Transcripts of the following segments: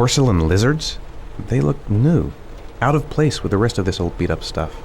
porcelain lizards? They look new, out of place with the rest of this old beat-up stuff.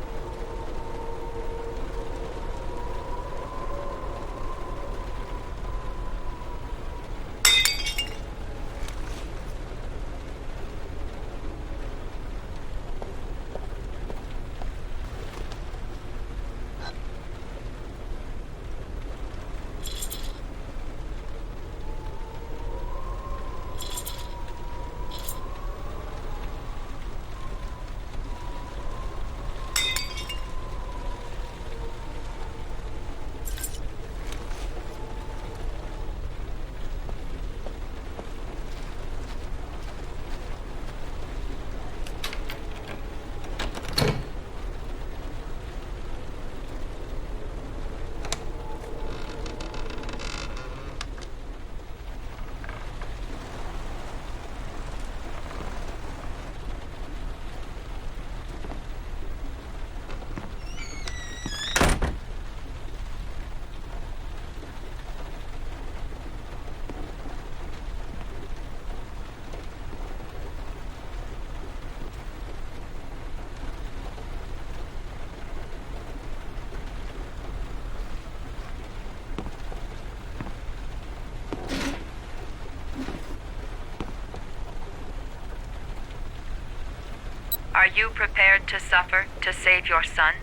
Are you prepared to suffer to save your son?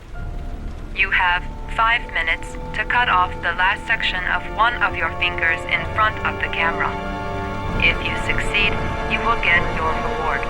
You have 5 minutes to cut off the last section of one of your fingers in front of the camera. If you succeed, you will get your reward.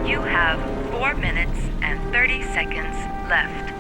You have 4 minutes and 30 seconds left.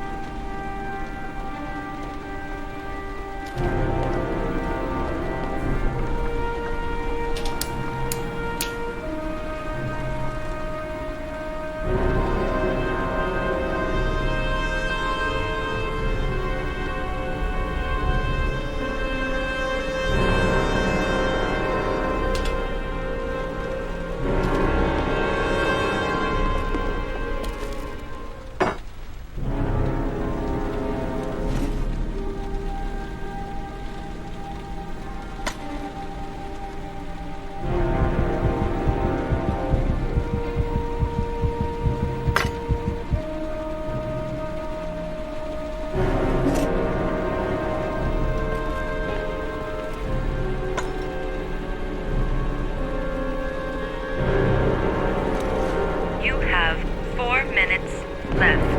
You have 4 minutes left.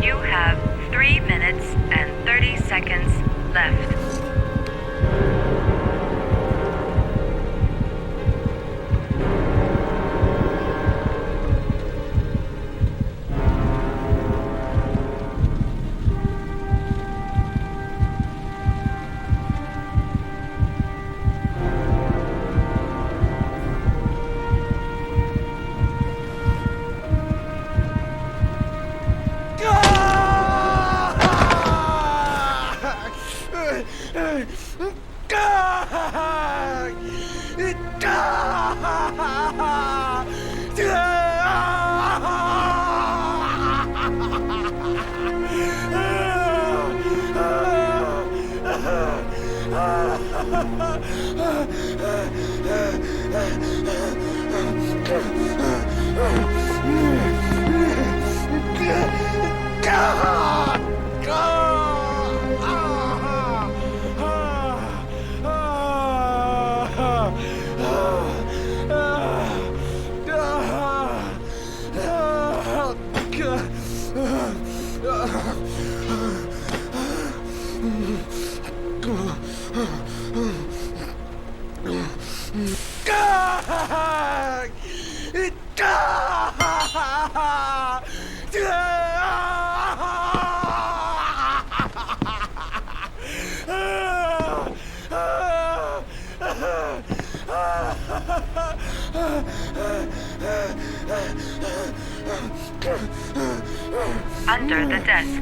You have 3 minutes and 30 seconds left. Under the desk.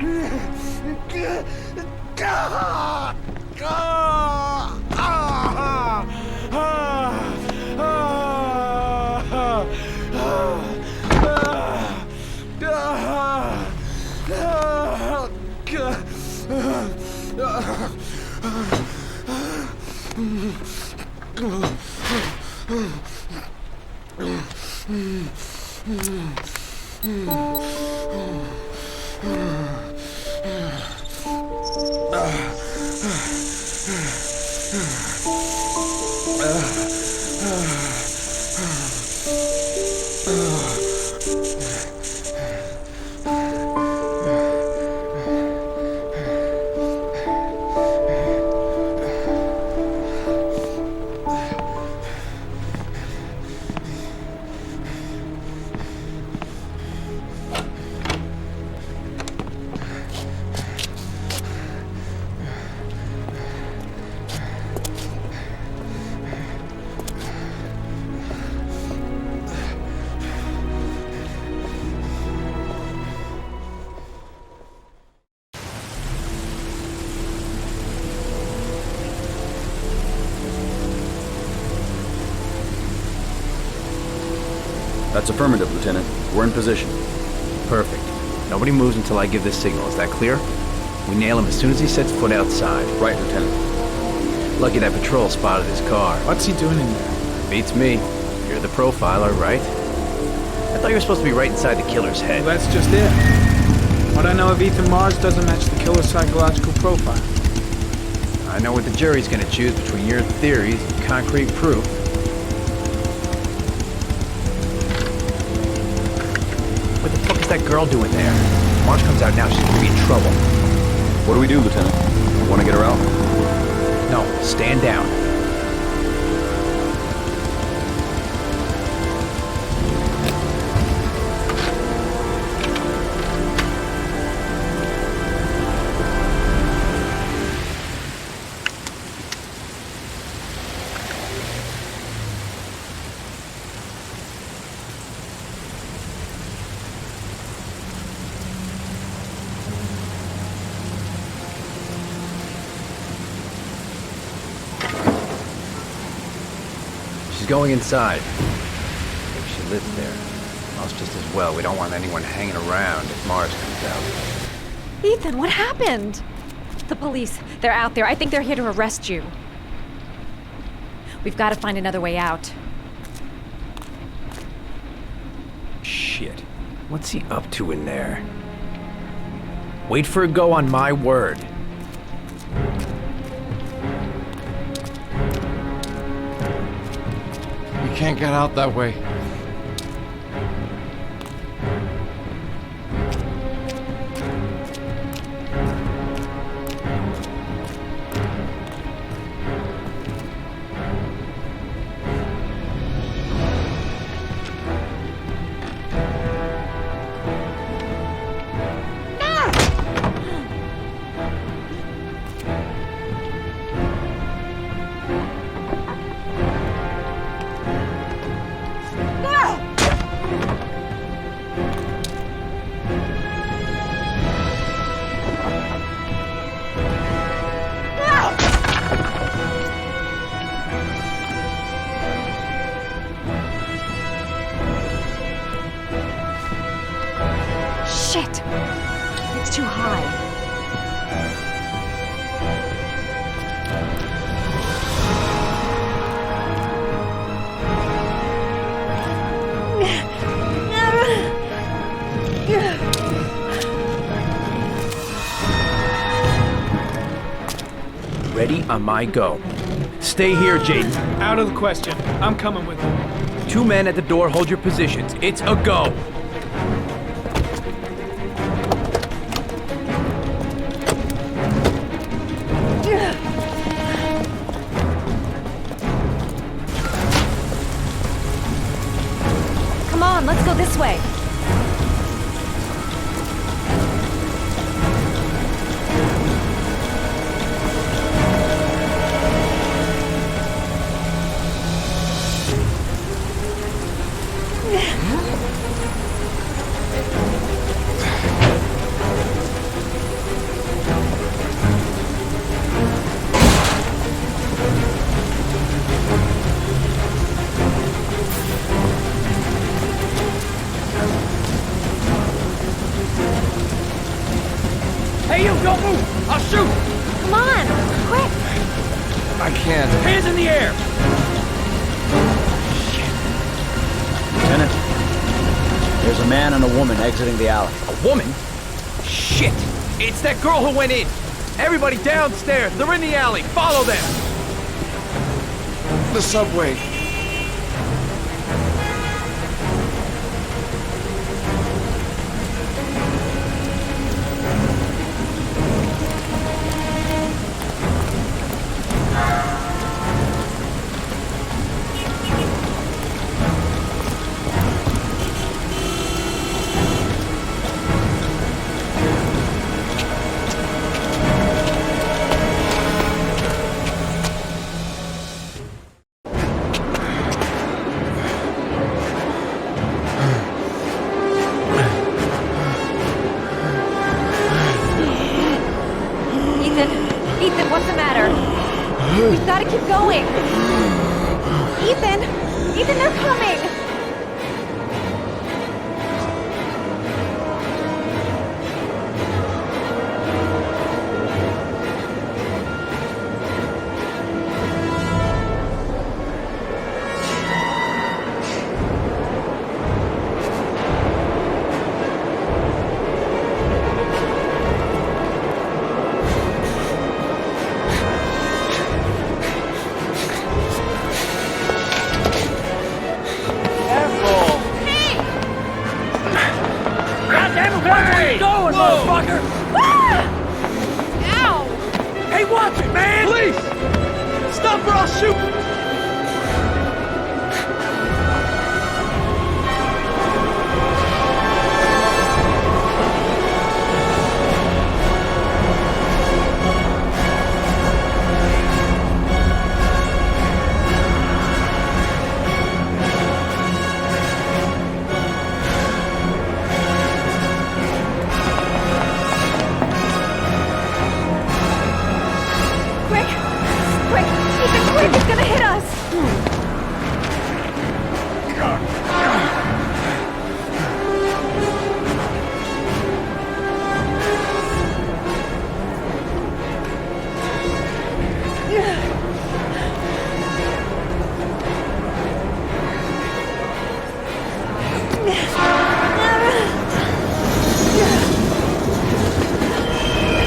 That's affirmative, Lieutenant. We're in position. Perfect. Nobody moves until I give the signal. Is that clear? We nail him as soon as he sets foot outside. Right, Lieutenant. Lucky that patrol spotted his car. What's he doing in there? Beats me. You're the profiler, right? I thought you were supposed to be right inside the killer's head. Well, that's just it. What I know of Ethan Mars doesn't match the killer's psychological profile. I know what the jury's gonna choose between your theories and concrete proof. What the fuck is that girl doing there? Marge comes out now, she's gonna be in trouble. What do we do, Lieutenant? Want to get her out? No, stand down. Going inside. Maybe she lives there. Us just as well. We don't want anyone hanging around if Mars comes out. Ethan, what happened? The police. They're out there. I think they're here to arrest you. We've got to find another way out. Shit. What's he up to in there? Wait for a go on my word. You can't get out that way. Shit! It's too high. Ready on my go. Stay here, Jaden. Out of the question. I'm coming with you. 2 men at the door, hold your positions. It's a go. Come on, let's go this way. Hey, you, don't move! I'll shoot! Come on, quick! I can't. Hands in the air! Lieutenant, there's a man and a woman exiting the alley. A woman? Shit! It's that girl who went in! Everybody downstairs! They're in the alley! Follow them! The subway. Ethan, what's the matter? We've got to keep going. Ethan, they're coming. Going, motherfucker! Ow! Hey, watch it, man! Please! Stop or I'll shoot! Quick, it's gonna hit us!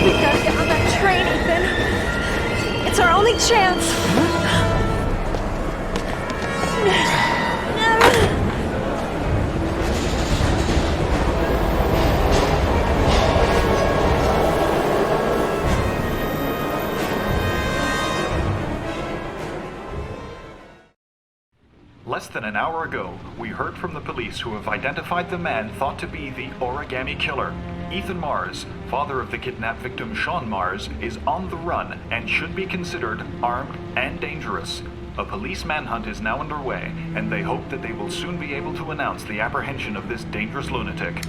We gotta get on that train, Ethan. It's our only chance. Less than an hour ago, we heard from the police who have identified the man thought to be the origami killer. Ethan Mars, father of the kidnapped victim Sean Mars, is on the run and should be considered armed and dangerous. A police manhunt is now underway, and they hope that they will soon be able to announce the apprehension of this dangerous lunatic.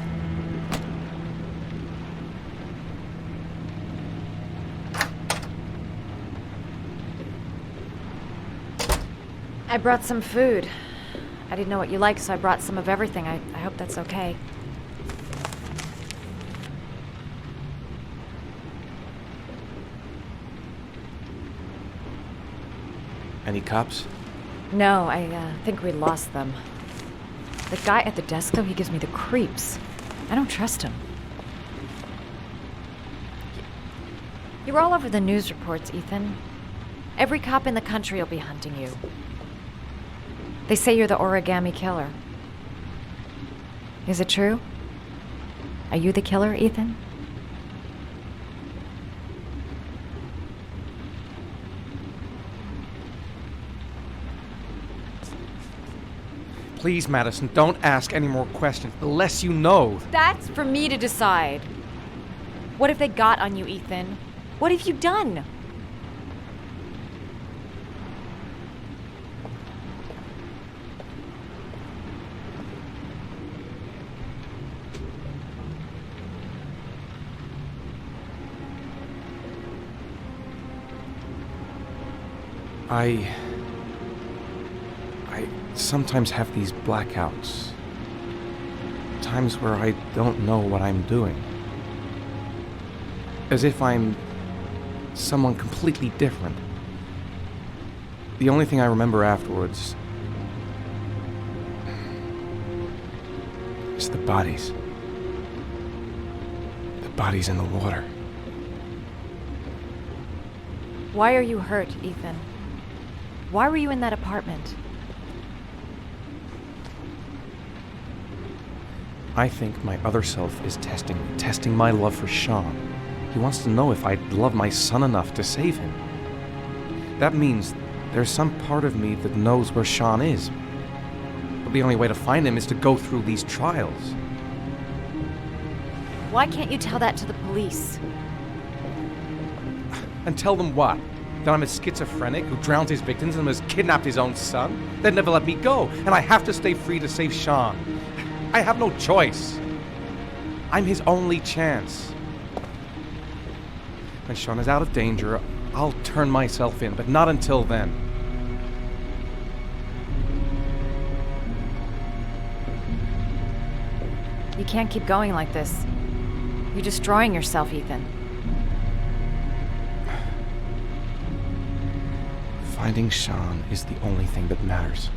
I brought some food. I didn't know what you liked, so I brought some of everything. I hope that's okay. Any cops? No, I think we lost them. The guy at the desk, though, he gives me the creeps. I don't trust him. You were all over the news reports, Ethan. Every cop in the country will be hunting you. They say you're the origami killer. Is it true? Are you the killer, Ethan? Please, Madison, don't ask any more questions. The less you know. That's for me to decide. What if they got on you, Ethan? What have you done? I sometimes have these blackouts. Times where I don't know what I'm doing. As if I'm someone completely different. The only thing I remember afterwards is the bodies. The bodies in the water. Why are you hurt, Ethan? Why were you in that apartment? I think my other self is testing my love for Sean. He wants to know if I'd love my son enough to save him. That means there's some part of me that knows where Sean is. But the only way to find him is to go through these trials. Why can't you tell that to the police? And tell them what? That I'm a schizophrenic who drowns his victims and has kidnapped his own son? They'd never let me go, and I have to stay free to save Sean. I have no choice. I'm his only chance. When Sean is out of danger, I'll turn myself in, but not until then. You can't keep going like this. You're destroying yourself, Ethan. Finding Sean is the only thing that matters.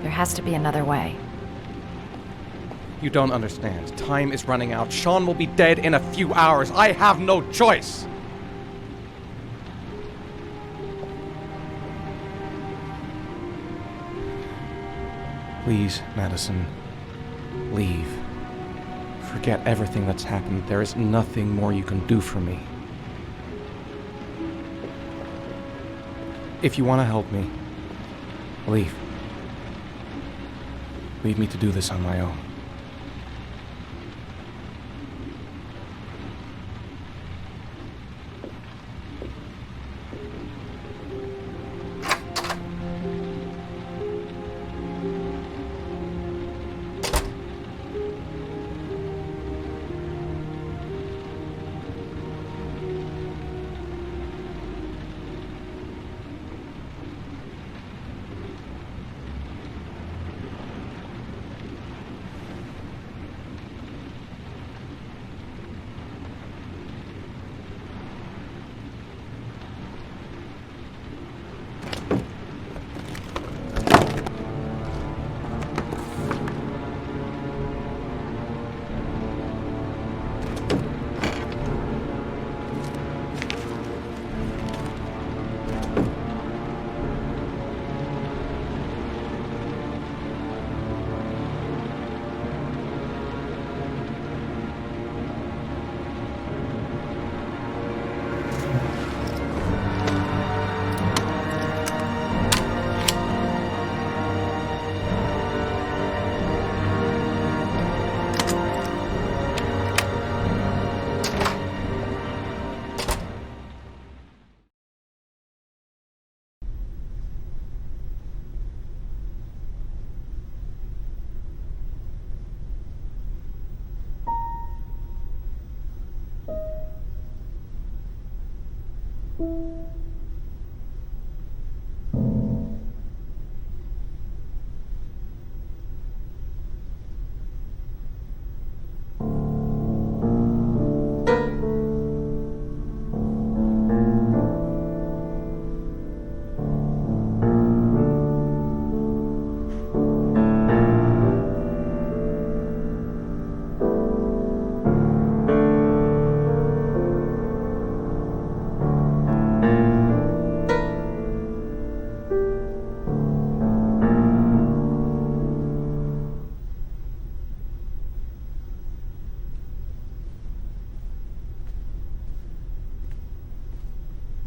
There has to be another way. You don't understand. Time is running out. Sean will be dead in a few hours. I have no choice. Please, Madison, leave. Forget everything that's happened. There is nothing more you can do for me. If you want to help me, leave. Leave me to do this on my own.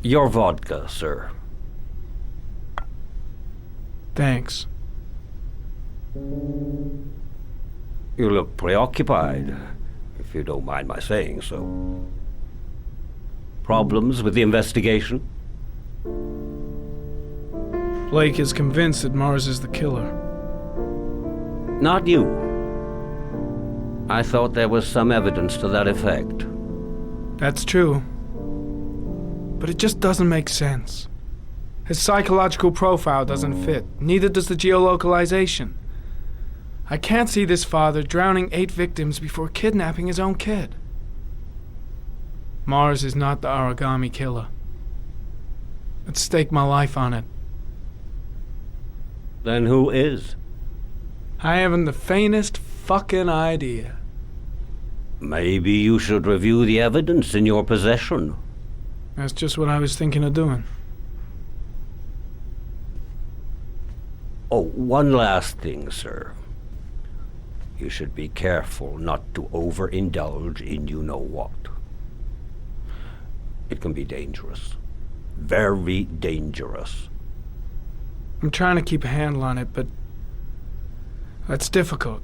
Your vodka, sir. Thanks. You look preoccupied, if you don't mind my saying so. Problems with the investigation? Blake is convinced that Mars is the killer. Not you. I thought there was some evidence to that effect. That's true. But it just doesn't make sense. His psychological profile doesn't fit. Neither does the geolocalization. I can't see this father drowning 8 victims before kidnapping his own kid. Mars is not the origami killer. I'd stake my life on it. Then who is? I haven't the faintest fucking idea. Maybe you should review the evidence in your possession. That's just what I was thinking of doing. Oh, one last thing, sir. You should be careful not to overindulge in you-know-what. It can be dangerous. Very dangerous. I'm trying to keep a handle on it, but that's difficult.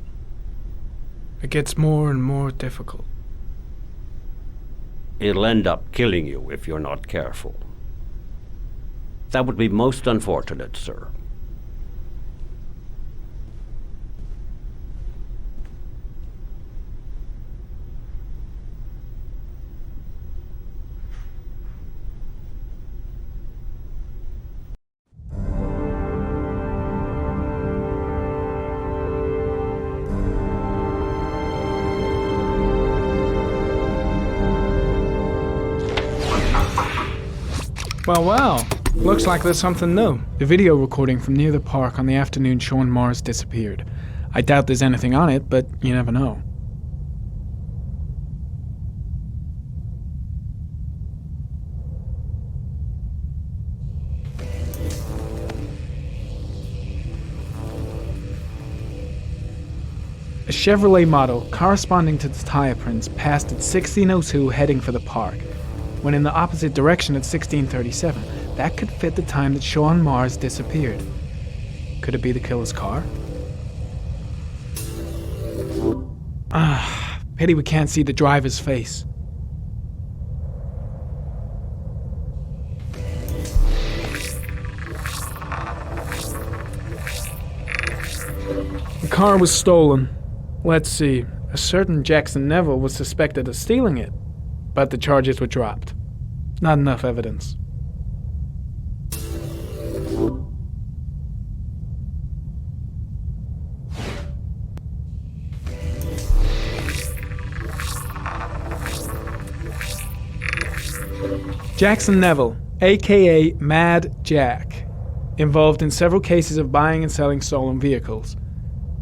It gets more and more difficult. It'll end up killing you if you're not careful. That would be most unfortunate, sir. Well. Looks like there's something new. The video recording from near the park on the afternoon Sean Mars disappeared. I doubt there's anything on it, but you never know. A Chevrolet model corresponding to the tire prints passed at 1602 heading for the park, when in the opposite direction at 1637. That could fit the time that Sean Mars disappeared. Could it be the killer's car? Pity we can't see the driver's face. The car was stolen. Let's see. A certain Jackson Neville was suspected of stealing it, but the charges were dropped. Not enough evidence. Jackson Neville, aka Mad Jack, involved in several cases of buying and selling stolen vehicles.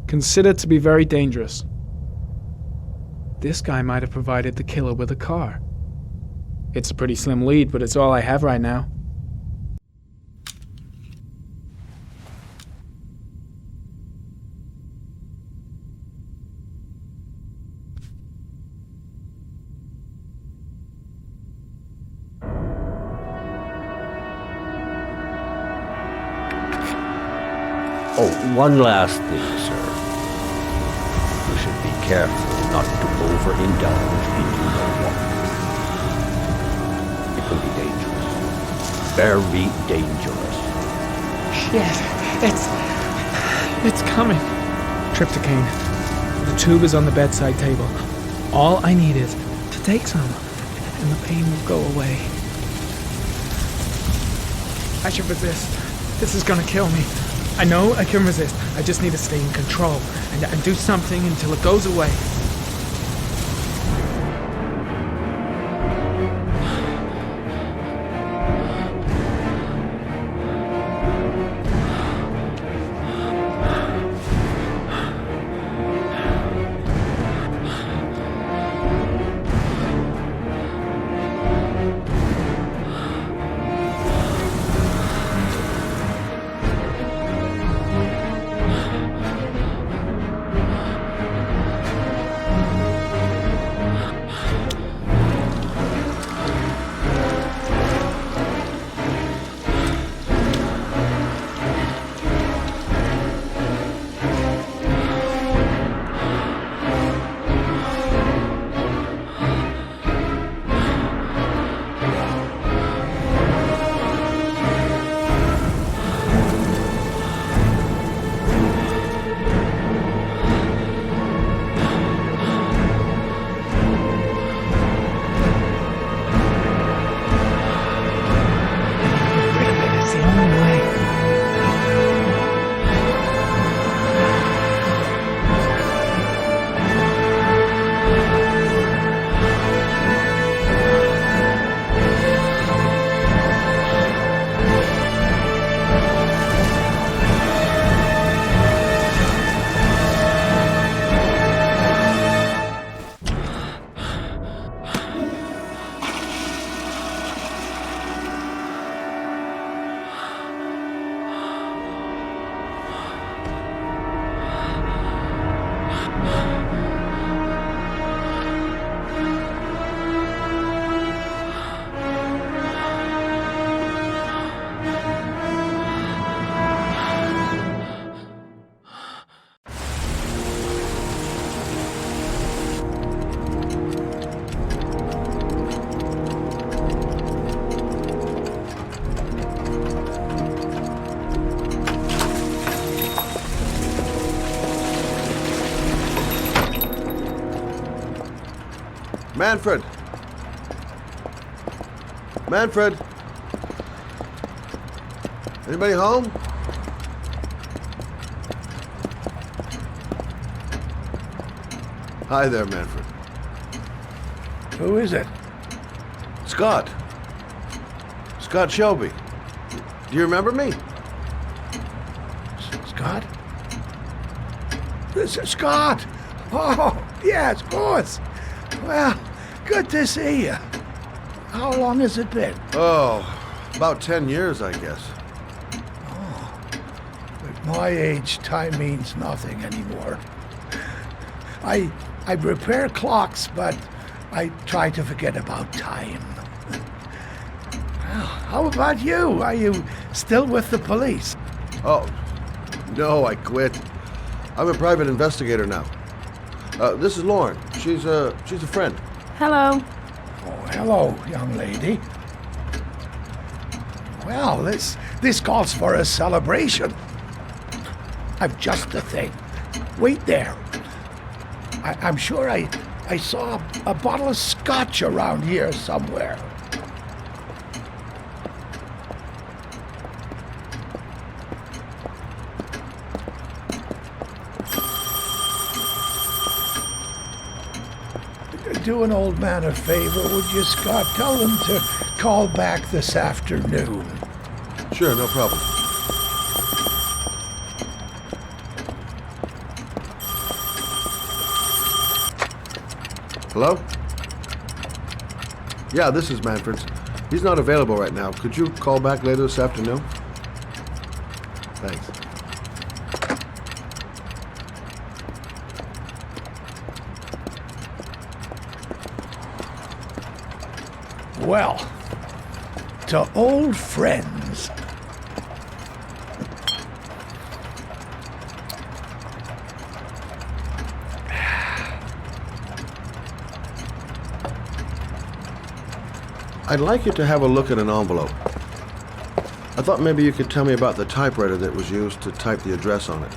Considered to be very dangerous. This guy might have provided the killer with a car. It's a pretty slim lead, but it's all I have right now. Oh, one last thing, sir. You should be careful not to overindulge in you-know-what. It can be dangerous. Very dangerous. Shit, it's coming. Trypticane. The tube is on the bedside table. All I need is to take some, and the pain will go away. I should resist. This is gonna kill me. I know I can resist. I just need to stay in control and do something until it goes away. Manfred! Manfred! Anybody home? Hi there, Manfred. Who is it? Scott. Scott Shelby. Do you remember me? Scott? Scott! Oh, yes, of course. Well, good to see you. How long has it been? Oh, about 10 years, I guess. At my age, time means nothing anymore. I repair clocks, but I try to forget about time. Well, how about you? Are you still with the police? Oh, no, I quit. I'm a private investigator now. This is Lauren. She's a friend. Hello. Oh, hello, young lady. Well, this calls for a celebration. I've just the thing. Wait there. I'm sure I saw a bottle of scotch around here somewhere. Do an old man a favor, would you, Scott? Tell them to call back this afternoon. Sure, no problem. Hello? Yeah, this is Manfred's. He's not available right now. Could you call back later this afternoon? Thanks. Well, to old friends. I'd like you to have a look at an envelope. I thought maybe you could tell me about the typewriter that was used to type the address on it.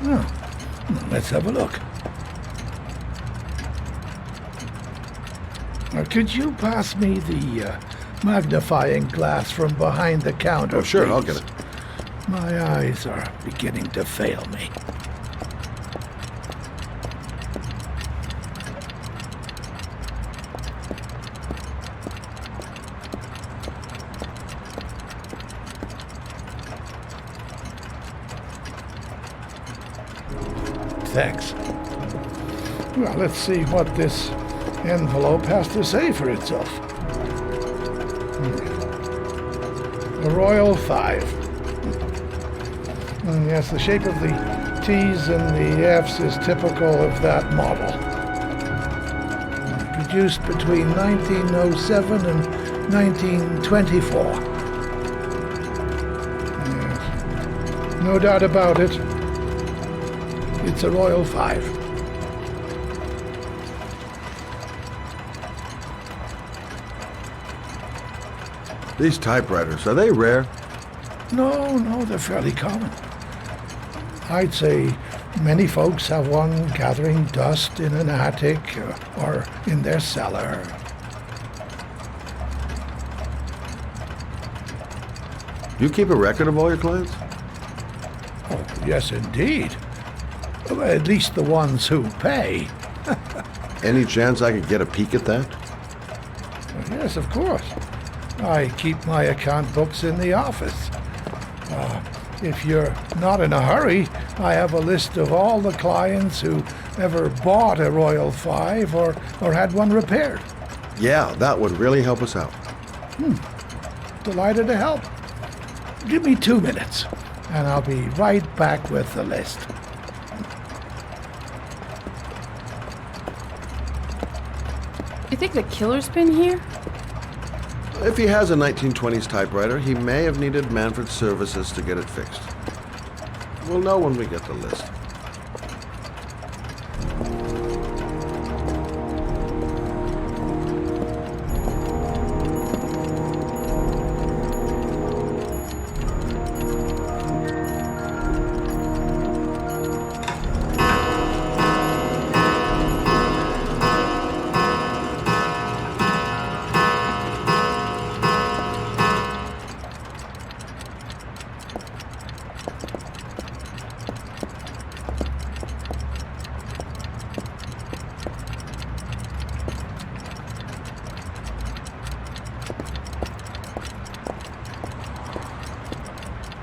Oh, let's have a look. Could you pass me the magnifying glass from behind the counter? Oh, sure, please? I'll get it. My eyes are beginning to fail me. Thanks. Well, let's see what this envelope has to say for itself. The Royal 5. Yes, the shape of the T's and the F's is typical of that model. Produced between 1907 and 1924. Yes. No doubt about it. It's a Royal 5. These typewriters, are they rare? No, they're fairly common. I'd say many folks have one gathering dust in an attic or in their cellar. Do you keep a record of all your clients? Oh, yes, indeed. At least the ones who pay. Any chance I could get a peek at that? Yes, of course. I keep my account books in the office. If you're not in a hurry, I have a list of all the clients who ever bought a Royal 5 or had one repaired. Yeah, that would really help us out. Delighted to help. Give me 2 minutes, and I'll be right back with the list. You think the killer's been here? If he has a 1920s typewriter, he may have needed Manfred's services to get it fixed. We'll know when we get the list.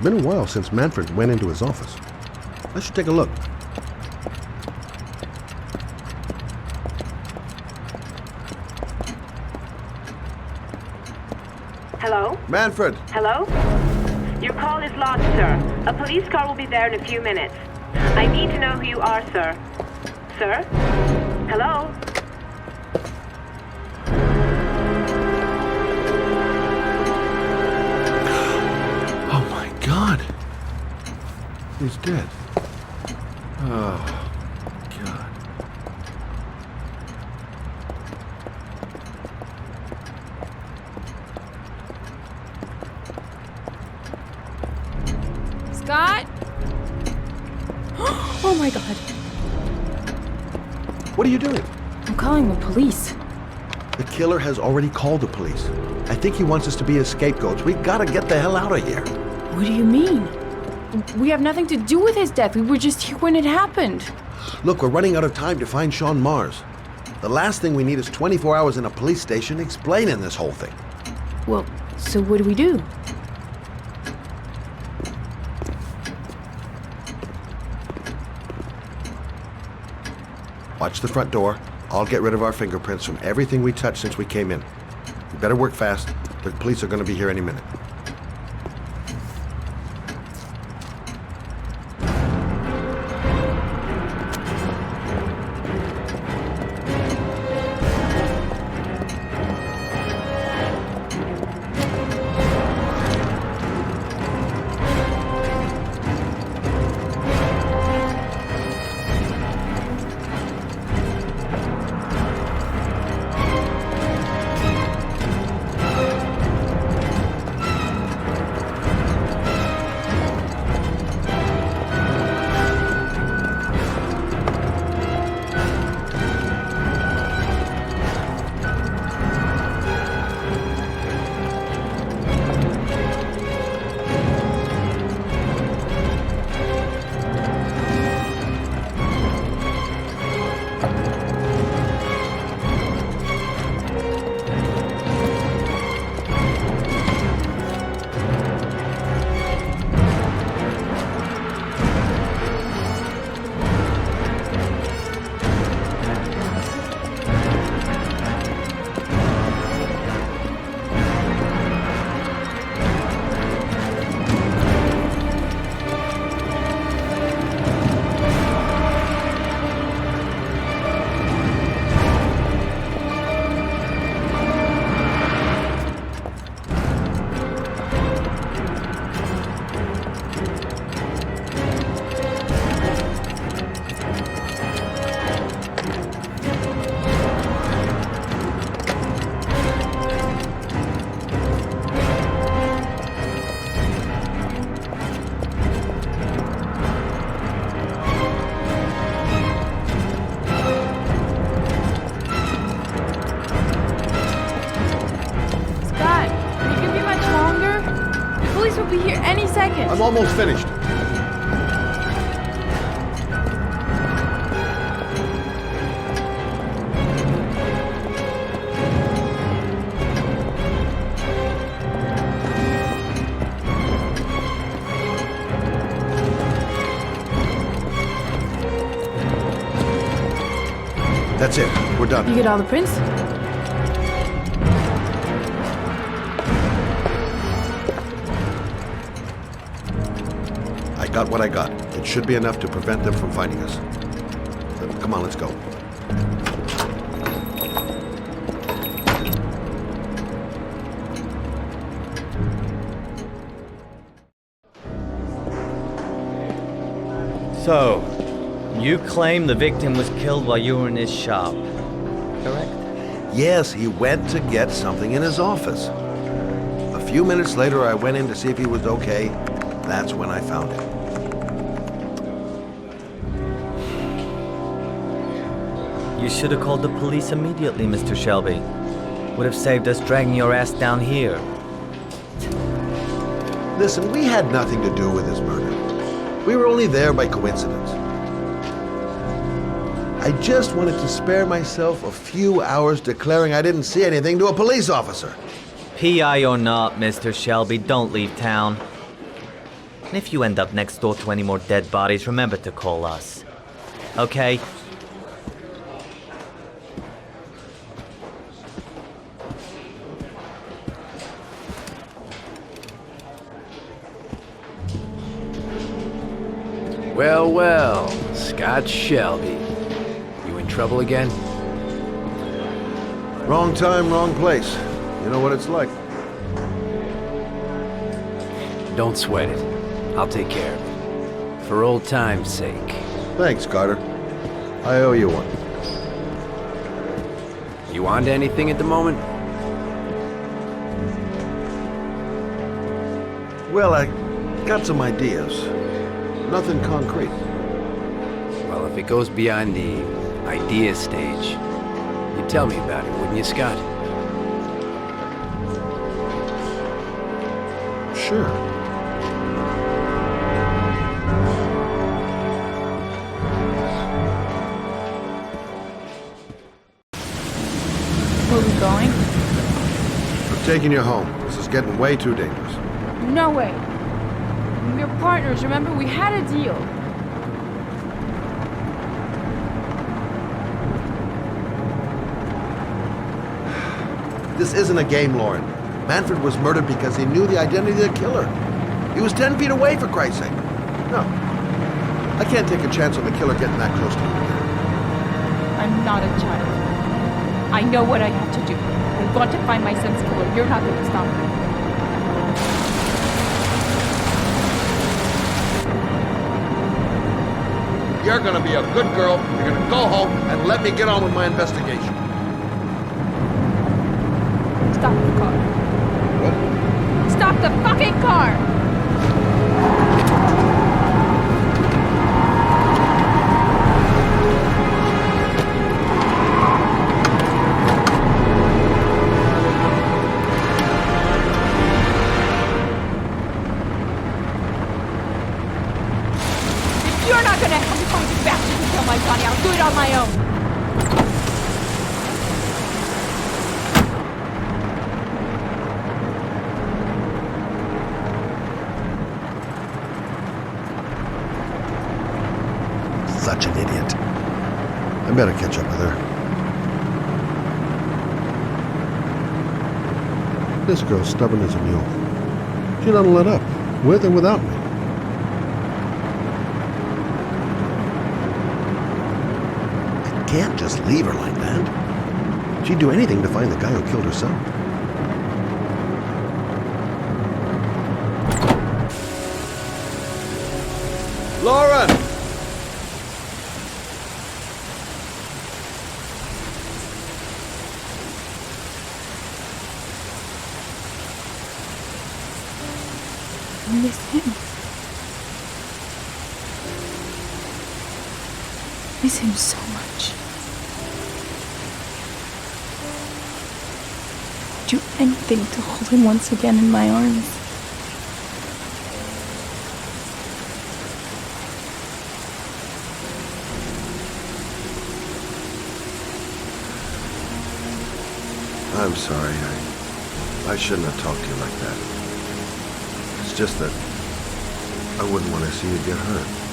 been a while since Manfred went into his office. I should take a look. Hello? Manfred! Hello? Your call is logged, sir. A police car will be there in a few minutes. I need to know who you are, sir. Sir? Hello? Oh my God! He's dead. Oh, God. Scott? Oh my God. What are you doing? I'm calling the police. The killer has already called the police. I think he wants us to be his scapegoats. We gotta get the hell out of here. What do you mean? We have nothing to do with his death. We were just here when it happened. Look, we're running out of time to find Sean Mars. The last thing we need is 24 hours in a police station explaining this whole thing. Well, so what do we do? Watch the front door. I'll get rid of our fingerprints from everything we touched since we came in. You better work fast. The police are going to be here any minute. I'm almost finished. That's it. We're done. You get all the prints? I got what I got. It should be enough to prevent them from finding us. Come on, let's go. So, you claim the victim was killed while you were in his shop, correct? Yes, he went to get something in his office. A few minutes later, I went in to see if he was okay. That's when I found him. You should have called the police immediately, Mr. Shelby. Would have saved us dragging your ass down here. Listen, we had nothing to do with his murder. We were only there by coincidence. I just wanted to spare myself a few hours declaring I didn't see anything to a police officer. PI or not, Mr. Shelby, don't leave town. And if you end up next door to any more dead bodies, remember to call us. Okay? Well, well, Scott Shelby. You in trouble again? Wrong time, wrong place. You know what it's like. Don't sweat it. I'll take care of it. For old time's sake. Thanks, Carter. I owe you one. You on to anything at the moment? Well, I got some ideas. Nothing concrete. Well, if it goes beyond the idea stage, you'd tell me about it, wouldn't you, Scott? Sure. Where are we going? I'm taking you home. This is getting way too dangerous. No way. We're partners, remember? We had a deal. This isn't a game, Lauren. Manfred was murdered because he knew the identity of the killer. He was 10 feet away, for Christ's sake. No. I can't take a chance on the killer getting that close to me again. I'm not a child. I know what I have to do. I want to find my son's killer. You're not going to stop me. You're gonna be a good girl. You're gonna go home and let me get on with my investigation. Stop the car. What? Stop the fucking car! You're not gonna help me find this bastard and kill my Johnny. I'll do it on my own. Such an idiot. I better catch up with her. This girl's stubborn as a mule. She doesn't let up, with or without me. Can't just leave her like that. She'd do anything to find the guy who killed her son. Lauren! I miss him. I miss him so much. I'd do anything to hold him once again in my arms. I'm sorry. I shouldn't have talked to you like that. It's just that I wouldn't want to see you get hurt.